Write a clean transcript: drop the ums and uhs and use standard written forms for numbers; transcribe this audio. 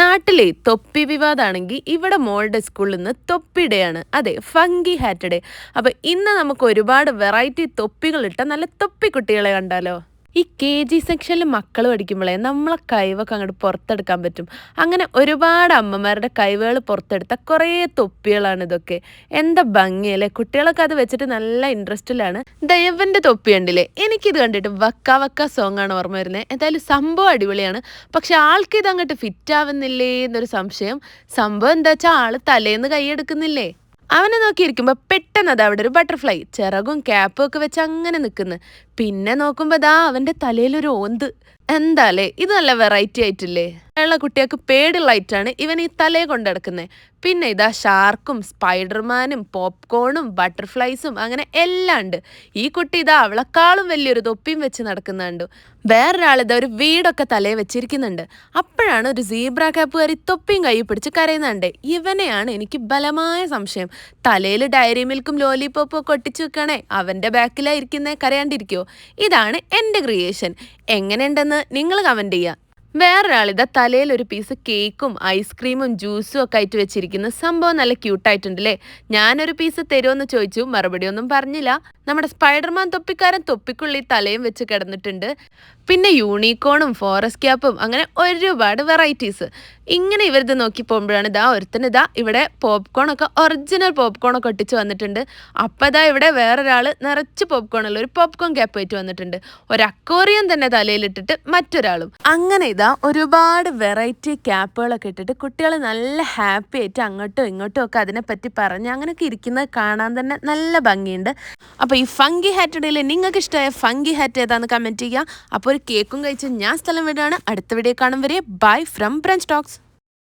നാട്ടിലെ തൊപ്പി വിവാദമാണെങ്കിൽ ഇവിടെ മോളുടെ സ്കൂളിൽ നിന്ന് തൊപ്പി ഡേ ആണ്. അതെ, ഫങ്കി ഹാറ്റ് ഡേ. അപ്പോൾ ഇന്ന് നമുക്ക് ഒരുപാട് വെറൈറ്റി തൊപ്പികളിട്ട നല്ല തൊപ്പി കുട്ടികളെ കണ്ടാലോ? ഈ KG സെക്ഷനിൽ മക്കൾ പഠിക്കുമ്പോഴേ നമ്മളെ കഴിവൊക്കെ അങ്ങോട്ട് പുറത്തെടുക്കാൻ പറ്റും. അങ്ങനെ ഒരുപാട് അമ്മമാരുടെ കഴിവുകൾ പുറത്തെടുത്ത കുറേ തൊപ്പികളാണ് ഇതൊക്കെ. എന്താ ഭംഗിയല്ലേ! കുട്ടികളൊക്കെ അത് വെച്ചിട്ട് നല്ല ഇൻട്രസ്റ്റിലാണ്. ദയവന്റെ തൊപ്പി കണ്ടില്ലേ? എനിക്കിത് കണ്ടിട്ട് വക്ക വക്ക സോങ് ആണ് ഓർമ്മ വരുന്നത്. എന്തായാലും സംഭവം അടിപൊളിയാണ്. പക്ഷെ ആൾക്ക് ഇത് അങ്ങോട്ട് ഫിറ്റ് ആവുന്നില്ലേ എന്നൊരു സംശയം. സംഭവം എന്താ വെച്ചാൽ ആള് തലേന്ന് കൈയെടുക്കുന്നില്ലേ? അവനെ നോക്കിയിരിക്കുമ്പോ പെട്ടെന്ന് അതാ അവിടെ ഒരു ബട്ടർഫ്ലൈ ചിറകും ക്യാപ്പും ഒക്കെ വെച്ച് അങ്ങനെ നിൽക്കുന്നു. പിന്നെ നോക്കുമ്പോ ദാ അവന്റെ തലയിലൊരു ഓന്ത്. എന്താലേ, ഇത് നല്ല വെറൈറ്റി ആയിട്ടില്ലേ? ഉള്ള കുട്ടികൾക്ക് പേടിയുള്ള ഐറ്റാണ് ഇവൻ ഈ തലയെ കൊണ്ട് നടക്കുന്നത്. പിന്നെ ഇതാ ഷാർക്കും സ്പൈഡർമാനും പോപ്കോണും ബട്ടർഫ്ലൈസും അങ്ങനെ എല്ലാം ഉണ്ട്. ഈ കുട്ടി ഇതാ അവളെക്കാളും വലിയൊരു തൊപ്പിയും വെച്ച് നടക്കുന്നുണ്ട്. വേറൊരാൾ ഇതാ ഒരു വീടൊക്കെ തലയെ വെച്ചിരിക്കുന്നുണ്ട്. അപ്പോഴാണ് ഒരു സീബ്ര ക്യാപ്പുകാരി തൊപ്പിയും കൈ പിടിച്ച് കരയുന്നുണ്ട്. ഇവനെയാണ് എനിക്ക് ബലമായ സംശയം. തലയിൽ ഡയറി മിൽക്കും ലോലിപോപ്പും ഒക്കെ ഒട്ടിച്ചു വെക്കണേ, അവന്റെ ബാക്കിലായിരിക്കുന്നേ, കരയാണ്ടിരിക്കുവോ? ഇതാണ് എൻ്റെ ക്രിയേഷൻ. എങ്ങനെയുണ്ടെന്ന് നിങ്ങൾ കമൻറ്റ് ചെയ്യുക. വേറൊരാളിതാ തലയിൽ ഒരു പീസ് കേക്കും ഐസ്ക്രീമും ജ്യൂസും ഒക്കെ ആയിട്ട് വെച്ചിരിക്കുന്ന സംഭവം നല്ല ക്യൂട്ടായിട്ടുണ്ടല്ലേ? ഞാനൊരു പീസ് തരുമെന്ന് ചോദിച്ചു, മറുപടി ഒന്നും പറഞ്ഞില്ല. നമ്മുടെ സ്പൈഡർമാൻ തൊപ്പിക്കാരൻ തൊപ്പിക്കുള്ളിൽ തലയും വെച്ച് കിടന്നിട്ടുണ്ട്. പിന്നെ യൂണിക്കോണും ഫോറസ്റ്റ് ക്യാപ്പും അങ്ങനെ ഒരുപാട് വെറൈറ്റീസ്. ഇങ്ങനെ ഇവരിത് നോക്കി പോകുമ്പോഴാണ് ഇതാ ഒരുത്തന് ഇതാ ഇവിടെ പോപ്കോണൊക്കെ ഒറിജിനൽ പോപ്കോണൊക്കെ ഒട്ടിച്ച് വന്നിട്ടുണ്ട്. അപ്പം ഇതാ ഇവിടെ വേറൊരാൾ നിറച്ച് പോപ്കോണുള്ള ഒരു പോപ്കോൺ ക്യാപ്പ് ആയിട്ട് വന്നിട്ടുണ്ട്. ഒരു അക്വേറിയം തന്നെ തലയിലിട്ടിട്ട് മറ്റൊരാളും. അങ്ങനെ ഇതാ ഒരുപാട് വെറൈറ്റി ക്യാപ്പുകളൊക്കെ ഇട്ടിട്ട് കുട്ടികൾ നല്ല ഹാപ്പി ആയിട്ട് അങ്ങോട്ടും ഇങ്ങോട്ടും ഒക്കെ അതിനെപ്പറ്റി പറഞ്ഞ് അങ്ങനെയൊക്കെ ഇരിക്കുന്നത് കാണാൻ തന്നെ നല്ല ഭംഗിയുണ്ട്. അപ്പോൾ ഈ ഫങ്കി ഹാറ്റ് ഡേയിൽ നിങ്ങൾക്ക് ഇഷ്ടമായ ഫങ്കി ഹാറ്റ് ഏതാണെന്ന് കമൻറ്റ് ചെയ്യുക. അപ്പോൾ ഒരു കേക്കും കഴിച്ച് ഞാൻ സ്ഥലം വിടുകയാണ്. അടുത്ത വീഡിയോ കാണും വരെ ബൈ ഫ്രം ബ്രഞ്ച് ടോക്സ്.